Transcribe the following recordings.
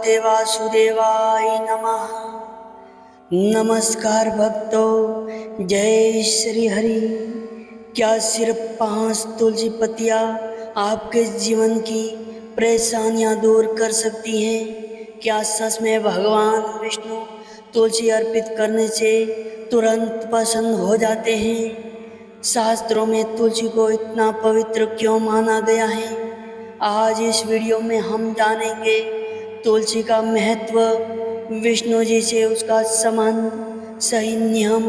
भगवते वासुदेवाय नमः। नमस्कार भक्तों, जय श्री हरि। क्या सिर्फ 5 तुलसी पत्तियाँ आपके जीवन की परेशानियाँ दूर कर सकती हैं? क्या सच में भगवान विष्णु तुलसी अर्पित करने से तुरंत प्रसन्न हो जाते हैं? शास्त्रों में तुलसी को इतना पवित्र क्यों माना गया है? आज इस वीडियो में हम जानेंगे तुलसी का महत्व, विष्णु जी से उसका संबंध, सही नियम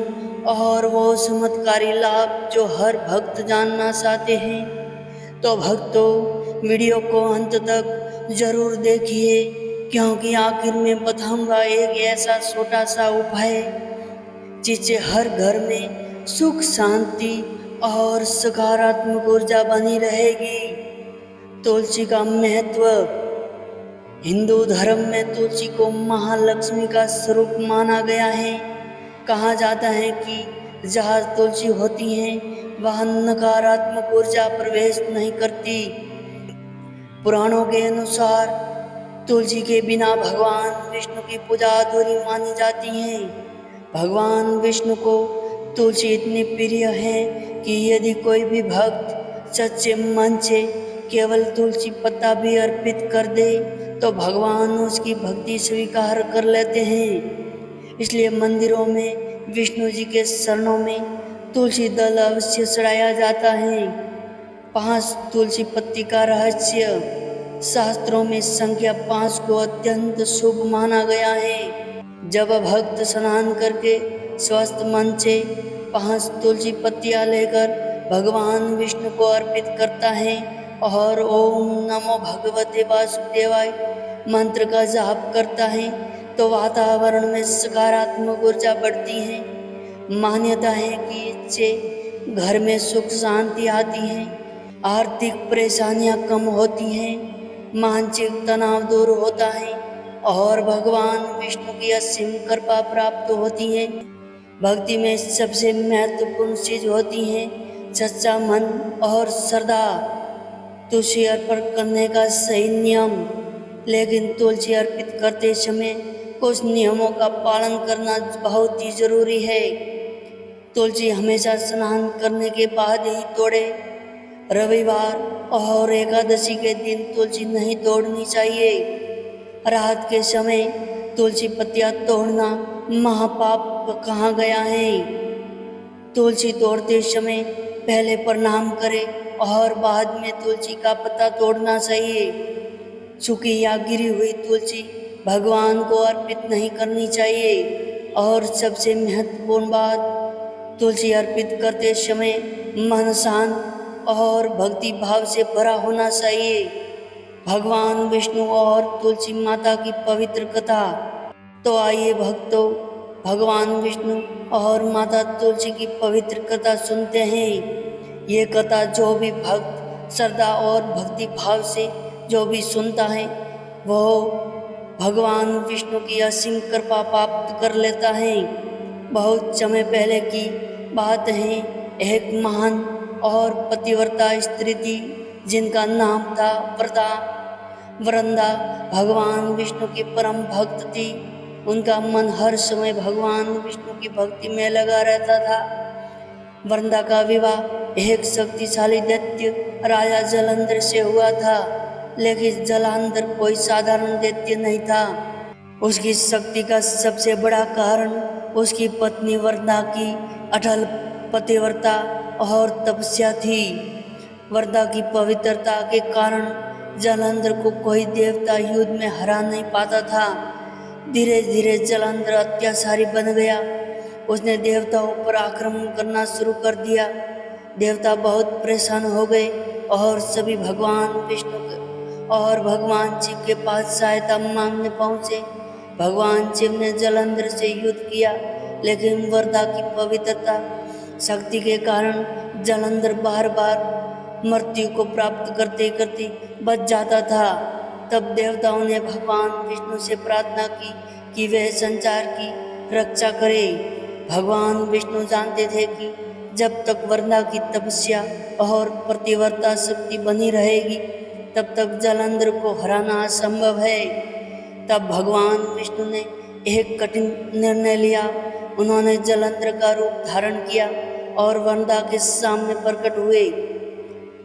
और वो चमत्कारी लाभ जो हर भक्त जानना चाहते हैं। तो भक्तों, वीडियो को अंत तक जरूर देखिए, क्योंकि आखिर में बताऊंगा एक ऐसा छोटा सा उपाय जिससे हर घर में सुख, शांति और सकारात्मक ऊर्जा बनी रहेगी। तुलसी का महत्व। हिंदू धर्म में तुलसी को महालक्ष्मी का स्वरूप माना गया है। कहा जाता है कि जहाँ तुलसी होती है वहाँ नकारात्मक ऊर्जा प्रवेश नहीं करती। पुराणों के अनुसार तुलसी के बिना भगवान विष्णु की पूजा अधूरी मानी जाती है। भगवान विष्णु को तुलसी इतनी प्रिय है कि यदि कोई भी भक्त सच्चे मन से केवल तुलसी पत्ता भी अर्पित कर दे तो भगवान उसकी भक्ति स्वीकार कर लेते हैं। इसलिए मंदिरों में विष्णु जी के चरणों में तुलसी दल अवश्य चढ़ाया जाता है। 5 तुलसी पत्ती का रहस्य। शास्त्रों में संख्या 5 को अत्यंत शुभ माना गया है। जब भक्त स्नान करके स्वस्थ मन से 5 तुलसी पत्तियां लेकर भगवान विष्णु को अर्पित करता है और ओम नमो भगवते वासुदेवाय मंत्र का जाप करता है तो वातावरण में सकारात्मक ऊर्जा बढ़ती है। मान्यता है कि इससे घर में सुख शांति आती है, आर्थिक परेशानियां कम होती हैं, मानसिक तनाव दूर होता है और भगवान विष्णु की असीम कृपा प्राप्त होती है। भक्ति में सबसे महत्वपूर्ण चीज होती है सच्चा मन और श्रद्धा। तुलसी अर्पण करने का सही नियम। लेकिन तुलसी अर्पित करते समय कुछ नियमों का पालन करना बहुत ही जरूरी है। तुलसी हमेशा स्नान करने के बाद ही तोड़े। रविवार और एकादशी के दिन तुलसी नहीं तोड़नी चाहिए। रात के समय तुलसी पत्तियां तोड़ना महापाप कहा गया है। तुलसी तोड़ते समय पहले प्रणाम करें और बाद में तुलसी का पत्ता तोड़ना चाहिए। सूखी या गिरी हुई तुलसी भगवान को अर्पित नहीं करनी चाहिए। और सबसे महत्वपूर्ण बात, तुलसी अर्पित करते समय मन शांत और भक्ति भाव से भरा होना चाहिए। भगवान विष्णु और तुलसी माता की पवित्र कथा। तो आइए भक्तों, भगवान विष्णु और माता तुलसी की पवित्र कथा सुनते हैं। ये कथा जो भी भक्त श्रद्धा और भक्ति भाव से जो भी सुनता है वो भगवान विष्णु की असीम कृपा प्राप्त कर लेता है। बहुत समय पहले की बात है, एक महान और पतिव्रता स्त्री थी जिनका नाम था वृंदा। भगवान विष्णु की परम भक्त थी। उनका मन हर समय भगवान विष्णु की भक्ति में लगा रहता था। वृंदा का विवाह एक शक्तिशाली दैत्य राजा जलंधर से हुआ था। लेकिन जलंधर कोई साधारण दैत्य नहीं था। उसकी शक्ति का सबसे बड़ा कारण उसकी पत्नी वृंदा की अटल पतिव्रता और तपस्या थी। वृंदा की पवित्रता के कारण जलंधर को कोई देवता युद्ध में हरा नहीं पाता था। धीरे धीरे जलंधर अत्याचारी बन गया। उसने देवताओं पर आक्रमण करना शुरू कर दिया। देवता बहुत परेशान हो गए और सभी भगवान विष्णु और भगवान शिव के पास सहायता मांगने पहुंचे। भगवान शिव ने जलंधर से युद्ध किया, लेकिन वृंदा की पवित्रता शक्ति के कारण जलंधर बार बार मृत्यु को प्राप्त करते करते बच जाता था। तब देवताओं ने भगवान विष्णु से प्रार्थना की कि वह संसार की रक्षा करे। भगवान विष्णु जानते थे कि जब तक वृंदा की तपस्या और पतिव्रता शक्ति बनी रहेगी तब तक जलंधर को हराना असंभव है। तब भगवान विष्णु ने एक कठिन निर्णय लिया। उन्होंने जलंधर का रूप धारण किया और वरदा के सामने प्रकट हुए।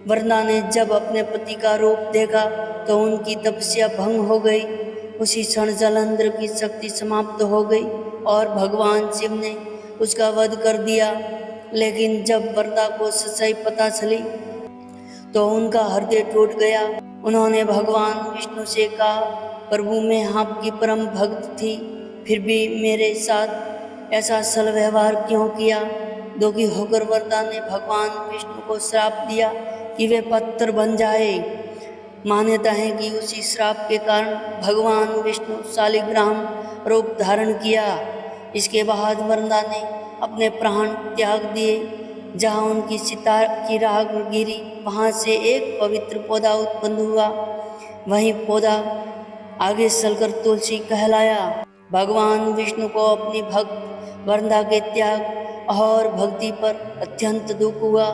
वरदा ने जब अपने पति का रूप देखा तो उनकी तपस्या भंग हो गई। उसी क्षण जलंधर की शक्ति समाप्त हो गई और भगवान शिव ने उसका वध कर दिया। लेकिन जब वरदा को सच्चाई पता चली तो उनका हृदय टूट गया। उन्होंने भगवान विष्णु से कहा, प्रभु मैं आपकी परम भक्त थी, फिर भी मेरे साथ ऐसा सल व्यवहार क्यों किया। दुखी होकर वरदा ने भगवान विष्णु को श्राप दिया कि वे पत्थर बन जाए। मान्यता है कि उसी श्राप के कारण भगवान विष्णु शालिग्राम रूप धारण किया। इसके बाद वरदा ने अपने प्राण त्याग दिए। जहाँ उनकी सीता की राख गिरी वहाँ से एक पवित्र पौधा उत्पन्न हुआ। वही पौधा आगे चलकर तुलसी कहलाया। भगवान विष्णु को अपनी भक्त वरदा के त्याग और भक्ति पर अत्यंत दुख हुआ।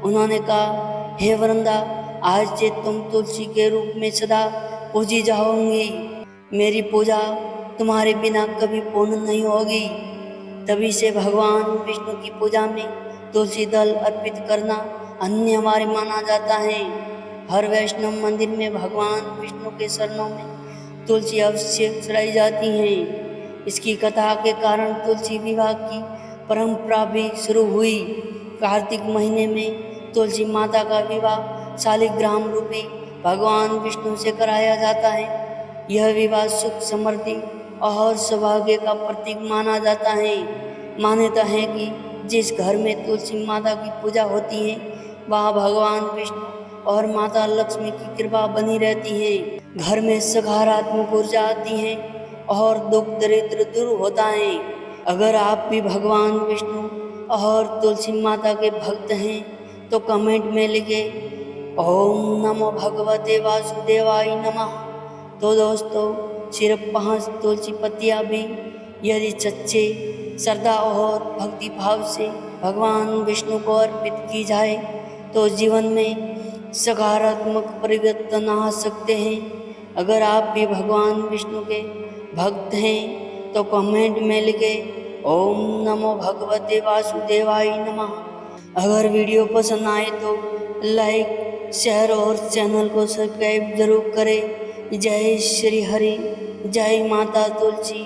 उन्होंने कहा, हे वरदा, आज से तुम तुलसी के रूप में सदा पूजी जाओगी। मेरी पूजा तुम्हारे बिना कभी पूर्ण नहीं होगी। तभी से भगवान विष्णु की पूजा में तुलसी दल अर्पित करना अनिवार्य माना जाता है। हर वैष्णव मंदिर में भगवान विष्णु के चरणों में तुलसी अवश्य चढ़ाई जाती है। इसकी कथा के कारण तुलसी विवाह की परंपरा भी शुरू हुई। कार्तिक महीने में तुलसी माता का विवाह शालिग्राम रूपी भगवान विष्णु से कराया जाता है। यह विवाह सुख समृद्धि और सौभाग्य का प्रतीक माना जाता है। मान्यता है कि जिस घर में तुलसी माता की पूजा होती है वहाँ भगवान विष्णु और माता लक्ष्मी की कृपा बनी रहती है। घर में सकारात्मक ऊर्जा आती है और दुख दरिद्र दूर होता है। अगर आप भी भगवान विष्णु और तुलसी माता के भक्त हैं तो कमेंट में लिखे ओम नमो भगवते वासुदेवाय नमः। तो दोस्तों, सिर्फ 5 तुलसी पत्तियाँ भी यदि सच्चे श्रद्धा और भक्ति भाव से भगवान विष्णु को अर्पित की जाए तो जीवन में सकारात्मक परिवर्तन आ सकते हैं। अगर आप भी भगवान विष्णु के भक्त हैं तो कमेंट में लिखे ओम नमो भगवते वासुदेवाय नमः। अगर वीडियो पसंद आए तो लाइक, शेयर और चैनल को सब्सक्राइब जरूर करें। जय श्री हरि, जय माता तुलसी।